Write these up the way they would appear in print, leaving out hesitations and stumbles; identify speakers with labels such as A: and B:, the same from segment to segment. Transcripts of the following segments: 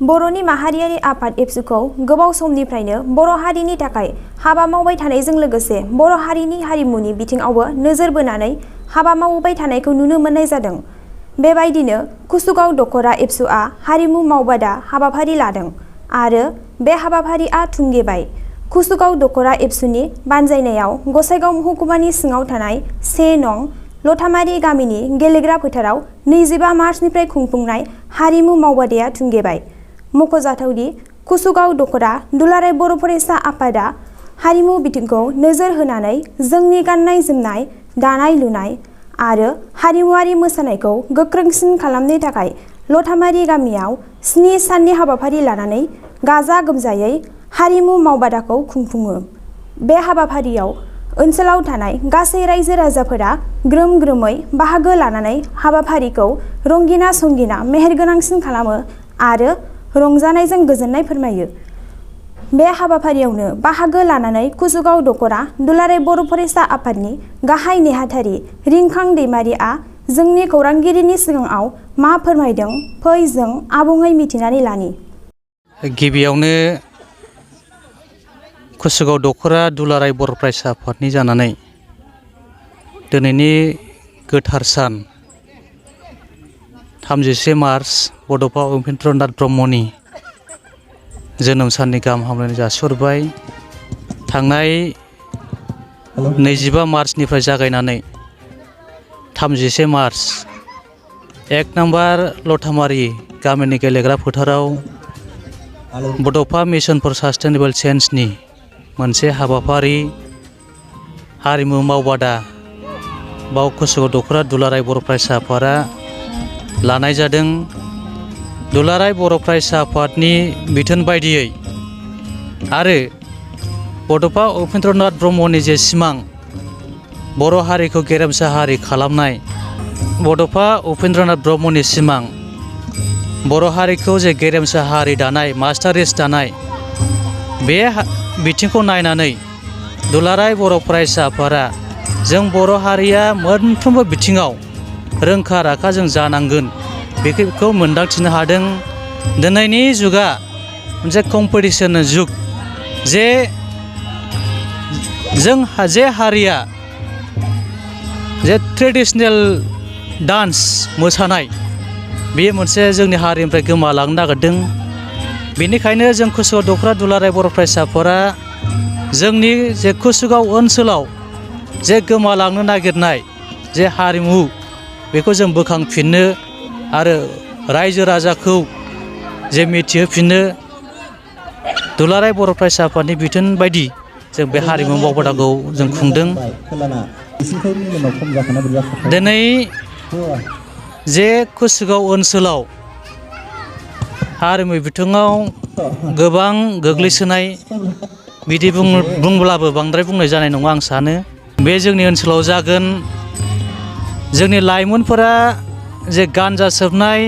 A: बर'नि माहारियारि आफाद एबसुखौ गोबाव समनिफ्रायनो बर' हारिनि थाखाय हाबा मावबाय थानायजों लोगोसे बर' हारिनि हारिमुनि बिथिङावबो नोजोर बोनानै हाबा मावबाय थानायखौ नुनो मोननाय जादों। बेबायदिनो कुसुगाव दख'रा एबसुआ हारिमु मावबादा हाबाफारि लादों आरो बे हाबाफारिया थुंगेबाय। कुसुगाव दख'रा एबसुनि बानजायनायाव गसाइगाव महकुमानि सिङाव थानाय 1 नं लथामारि गामिनि गेलेग्रा फोथाराव 25 मार्चनिफ्राय खुंफुंनाय हारिमु मावबादाया थुंगेबाय। मख'जाथावदि कुसुगाव दख'रा दुलाराय बर' फरायसा आफादा हारिमु बिथिंखौ नोजोर होनानै जोंनि गाननाय जोमनाय, दानाय लुनाय आरो हारिमुआरि मोसानायखौ गोख्रोंसिन खालामनो थाखाय लथामारि गामियाव 7 साननि हाबाफारि लानानै गाजा गोमजायै हारिमु मावबादाखौ खुंफुङो। बे हाबाफारियाव ओनसोलाव थानाय गासै रायजो राजाफोरा ग्रोम ग्रोमै बाहागो लानानै हाबाफारिखौ रंगिना संगिना मेहेरगोनांसिन खालामो आरो रंजानायजों गोजोननाय फोरमायो। बे हाबाफारियावनो बाहागो लानानै कुसुगाव दख'रा दुलाराय बर' फरायसा आफादनि गाहाय नेहाथारि रिंखां दैमारिआ जोंनि खौरांगिरिनि सिगाङाव मा फोरमायदों फै जों आबुङै मिथिनानै लानि।
B: गिबियावनो कुसुगाव दख'रा दुलाराय बर' फरायसा आफादनि जानानै दिनैनि गोथार सान 31 मार्च बड'फा उपेन्द्रनाथ ब्रह्मनि जोनोम साननि गाहाम हामलायनाय जासिहरबाय। थांनाय 25 मार्चनिफ्राय जागायनानै 31 मार्च 1 नम्बर लथामारि गामिनि गेलेग्रा फोथाराव बड'फा मिशन फर सास्टेनेबल चेन्जनि मोनसे हाबाफारि हारिमु मावबादा बाव कुसुगाव दख'रा दुलाराय बर' फरायसा आफादा लानाय जादों। दुलाराय बर' फरायसा आफादनि बिथोन बायदियै आरो बड'फा उपेन्द्रनाथ ब्रह्मनि जे सिमां बर' हारिखौ गेरेमसा हारि खालामनाय, बड'फा उपेन्द्रनाथ ब्रह्मनि सिमां बर' हारिखौ जे गेरेमसा हारि दानाय, मास्टारिस दानाय, बे बिथिंखौ नायनानै दुलाराय बर' फरायसा आफादा जों बर' हारिया मोनफ्रोमबो बिथिङाव रोंखा राखा जों जानांगोन बेखौ मोनदांथिनो हादों। दिनैनि जुगा मोनसे कम्पिटिसन जुग, जे जों जे हारिया जे ट्रेडिशनेल डान्स मोसानाय बेयो मोनसे जोंनि हारिनिफ्राय गोमालांनो नागिरदों। बेनिखायनो जों कुसुगाव दख'रा दुलाराय बर' फरायसाफोरा जोंनि जे कुसुगाव ओनसोलाव जे गोमालांनो नागिरनाय जे हारिमु बेखौ जों बोखांफिननो आरो रायजो राजाखौ जे मिथिहोफिननो दुलाराय बर' फरायसा आफादनि बिथोन बायदि जों बे हारिमु मावबादाखौ जों खुंदों। दिनै जे कुसुगाव ओनसोलाव हारिमु बिथिङाव गोबां गोग्लैसोनाय बिदि बुंब्लाबो बांद्राय बुंनाय जानाय नङा आं सानो। बे जोंनि ओनसोलाव जागोन जोंनि लाइमोनफोरा जे गान्जा सोबनाय,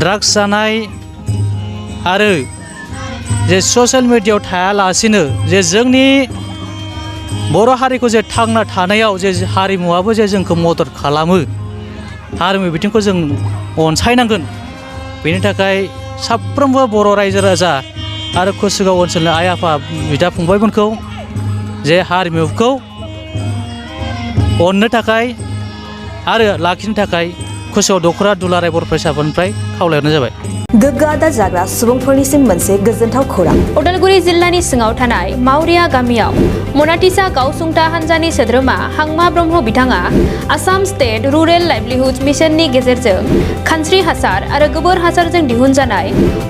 B: ड्राग्स जानाय आरो जे ससियेल मिडियायाव थायालासिनो जे जोंनि बर' हारिखौ जे थांना थानायाव जे हारिमुवाबो जे जोंखौ मदद खालामो, हारिमु बिथिंखौ जों अनसायनांगोन। बेनि थाखाय साफ्रोमबो बर' रायजो राजा आरो कुसुगाव ओनसोलनि आइ आफा बिदा फंबायमोनखौ जे हारिमुखौ अननो थाखाय आरो लाखिनो थाखाय कुसुगाव दख'रा दुलाराय बर' फरायसा आफादनिफ्राय खावलायहरनाय जाबाय।
A: गोग्गो आदार जाग्रा सुबुंफोरनिसिम मोनसे गोजोनथाव खौरां।
C: उदालगुरि जिल्लानि सिङाव थानाय मावरिया गामियाव मनाटिसा गावसुंथा हान्जानि सोद्रोमा हांमा ब्रह्म बिथाङा आसाम स्टेट रुरेल लाइभलिहुड मिशननि गेजेरजों खानस्रि हासार आरो गोबोर हासारजों दिहुनजानाय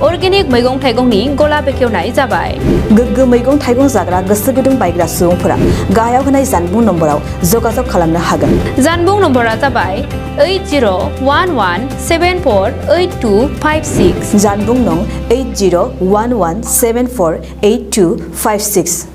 C: अर्गेनिक मैगं थाइगंनि गला बेखेवनाय जाबाय।
A: गोग्गो मैगं थाइगं जाग्रा गोसो गुदुं बायग्रा सुबुंफोरा गाहायाव होनाय जानबुं नम्बराव जगाजग खालामनो हागोन।
C: जानबुं नम्बरा जाबाय 8011748256।
A: जानबुं नं 8011748256।